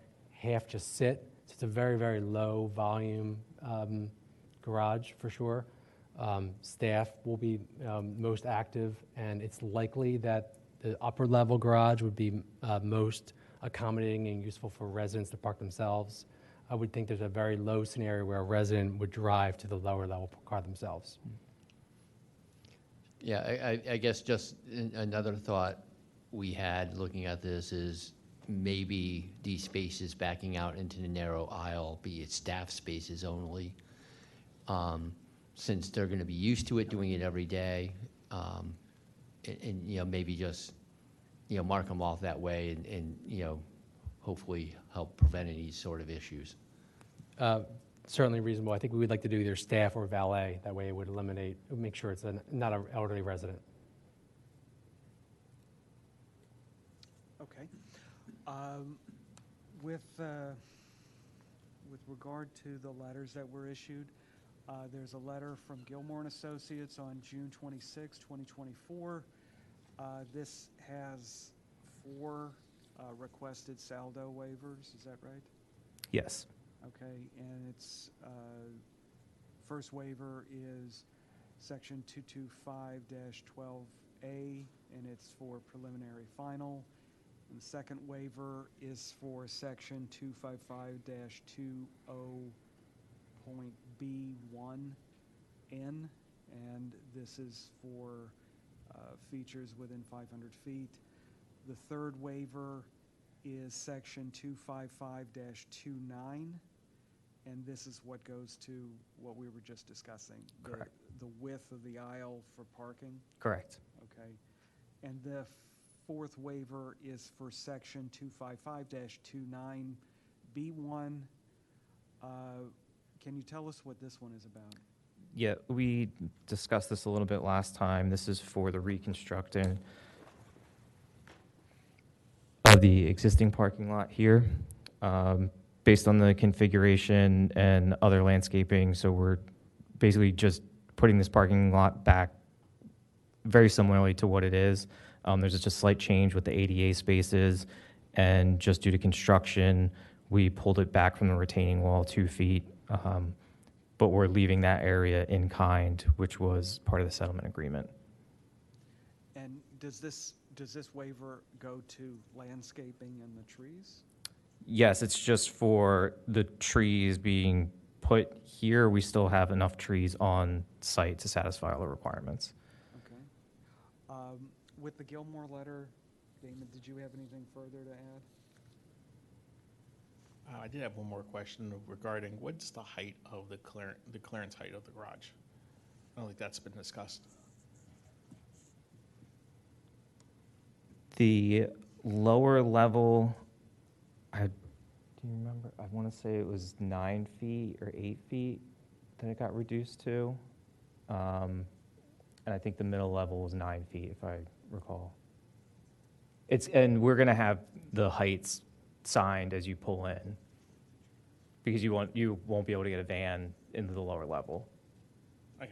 just sit. So it's a very, very low volume garage for sure. Staff will be most active, and it's likely that the upper level garage would be most accommodating and useful for residents to park themselves. I would think there's a very low scenario where a resident would drive to the lower level car themselves. Yeah, I guess just another thought we had looking at this is maybe these spaces backing out into the narrow aisle, be it staff spaces only, since they're going to be used to it, doing it every day, and you know, maybe just, you know, mark them off that way and you know, hopefully help prevent any sort of issues. Certainly reasonable. I think we would like to do either staff or valet. That way it would make sure it's not an elderly resident. Okay. With regard to the letters that were issued, there's a letter from Gilmore and Associates on June 26, 2024. This has 4 requested saldo waivers. Is that right? Yes. Okay, and its first waiver is section 225-12A, and it's for preliminary final. And the second waiver is for section 255-20.B1N, and this is for features within 500 feet. The third waiver is section 255-29, and this is what goes to what we were just discussing. Correct. The width of the aisle for parking. Correct. Okay. And the fourth waiver is for section 255-29B1. Can you tell us what this one is about? Yeah, we discussed this a little bit last time. This is for the reconstructing of the existing parking lot here, based on the configuration and other landscaping. So we're basically just putting this parking lot back very similarly to what it is. There's just a slight change with the ADA spaces, and just due to construction, we pulled it back from the retaining wall 2 feet, but we're leaving that area in kind, which was part of the settlement agreement. And does this waiver go to landscaping and the trees? Yes, it's just for the trees being put here. We still have enough trees on site to satisfy all the requirements. Okay. With the Gilmore letter, Damon, did you have anything further to add? I did have one more question regarding what's the height of the clearance height of the garage? I don't think that's been discussed. The lower level, do you remember? I want to say it was 9 feet or 8 feet that it got reduced to. And I think the middle level was 9 feet, if I recall. And we're going to have the heights signed as you pull in, because you won't be able to get a van into the lower level. Okay.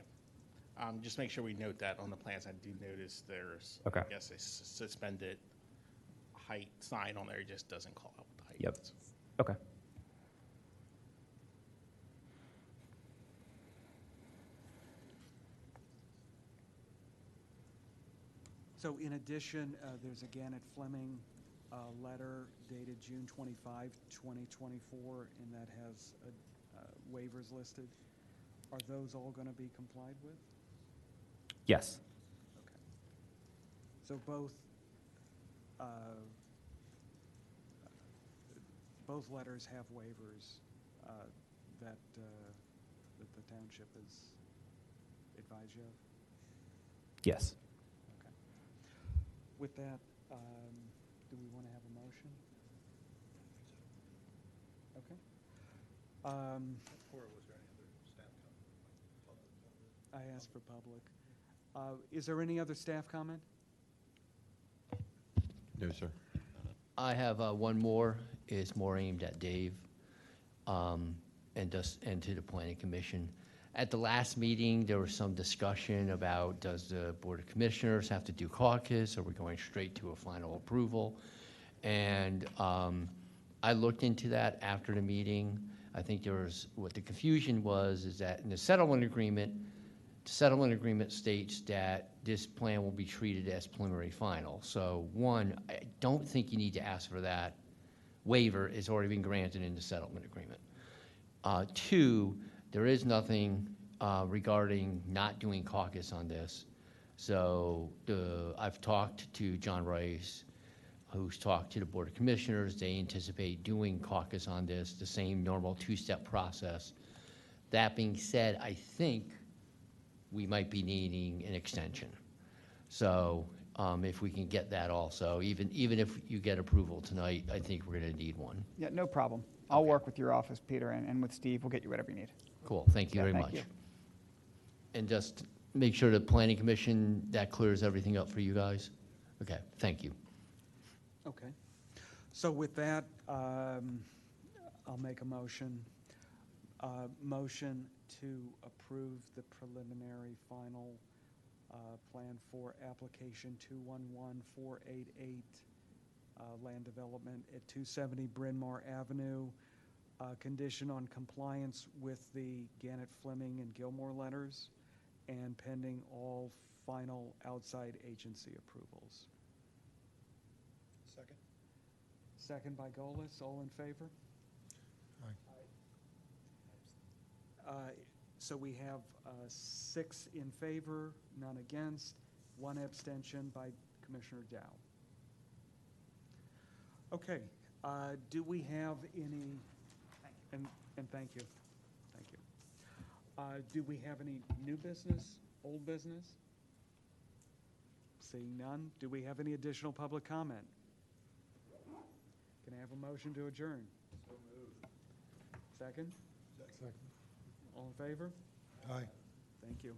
Just make sure we note that on the plans. I do notice there's, Okay. I guess, a suspended height sign on there. It just doesn't call out the height. Yep. Okay. So in addition, there's a Gannett Fleming letter dated June 25, 2024, and that has waivers listed. Are those all going to be complied with? Yes. Okay. So both letters have waivers that the township has advised you of? Yes. Okay. With that, do we want to have a motion? Okay. I asked for public. Is there any other staff comment? No, sir. I have one more. It's more aimed at Dave and to the Planning Commission. At the last meeting, there was some discussion about, does the Board of Commissioners have to do caucus? Are we going straight to a final approval? And I looked into that after the meeting. I think there was, what the confusion was, is that in the settlement agreement states that this plan will be treated as preliminary final. So one, I don't think you need to ask for that waiver. It's already been granted in the settlement agreement. Two, there is nothing regarding not doing caucus on this. So I've talked to John Rice, who's talked to the Board of Commissioners. They anticipate doing caucus on this, the same normal two-step process. That being said, I think we might be needing an extension. So if we can get that also, even if you get approval tonight, I think we're going to need one. Yeah, no problem. I'll work with your office, Peter, and with Steve. We'll get you whatever you need. Cool, thank you Yeah, very thank much. you. And just make sure the Planning Commission, that clears everything up for you guys? Okay, thank you. Okay. So with that, I'll make a motion. Motion to approve the preliminary final plan for application 211488, land development at 270 Bryn Mawr Avenue, condition on compliance with the Gannett Fleming and Gilmore letters, and pending all final outside agency approvals. Second. Second by Golis. All in favor? So we have 6 in favor, none against, 1 abstention by Commissioner Dow. Okay, do we have any, and thank you, thank you. Do we have any new business, old business? Seeing none, do we have any additional public comment? Can I have a motion to adjourn? So moved. Second? Second. All in favor? Aye. Thank you.